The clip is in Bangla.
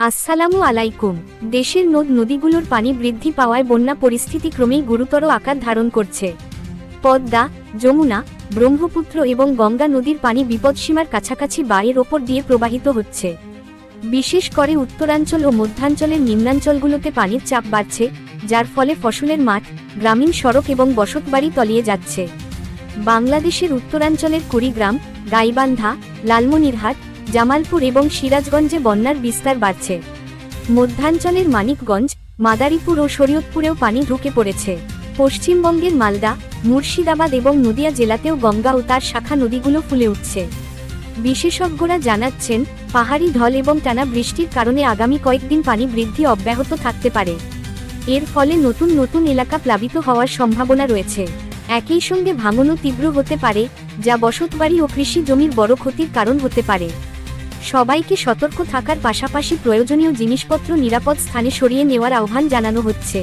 আসসালামু আলাইকুম। দেশের নদ নদীগুলোর পানি বৃদ্ধি পাওয়ায় বন্যা পরিস্থিতি ক্রমেই গুরুতর আকার ধারণ করছে। পদ্মা, যমুনা, ব্রহ্মপুত্র এবং গঙ্গা নদীর পানি বিপদসীমার কাছাকাছি বা এর ওপর দিয়ে প্রবাহিত হচ্ছে। বিশেষ করে উত্তরাঞ্চল ও মধ্যাঞ্চলের নিম্নাঞ্চলগুলোতে পানির চাপ বাড়ছে, যার ফলে ফসলের মাঠ, গ্রামীণ সড়ক এবং বসতবাড়ি তলিয়ে যাচ্ছে। বাংলাদেশের উত্তরাঞ্চলের কুড়িগ্রাম, গাইবান্ধা, লালমনিরহাট, জামালপুর এবং সিরাজগঞ্জে বন্যার বিস্তার বাড়ছে। মধ্যাঞ্চলের মানিকগঞ্জ, মাদারীপুর ও শরীয়তপুরেও পানি ঢুকে পড়েছে। পশ্চিমবঙ্গের মালদা, মুর্শিদাবাদ এবং নদিয়া জেলাতেও গঙ্গা ও তার শাখা নদীগুলো ফুলে উঠছে। বিশেষজ্ঞরা জানাচ্ছেন, পাহাড়ি ঢল এবং টানা বৃষ্টির কারণে আগামী কয়েকদিন পানি বৃদ্ধি অব্যাহত থাকতে পারে। এর ফলে নতুন নতুন এলাকা প্লাবিত হওয়ার সম্ভাবনা রয়েছে। একই সঙ্গে ভাঙনও তীব্র হতে পারে, যা বসতবাড়ি ও কৃষি জমির বড় ক্ষতির কারণ হতে পারে। সবাইকে সতর্ক থাকার পাশাপাশি প্রয়োজনীয় জিনিসপত্র নিরাপদ স্থানে সরিয়ে নেওয়ার আহ্বান জানানো হচ্ছে।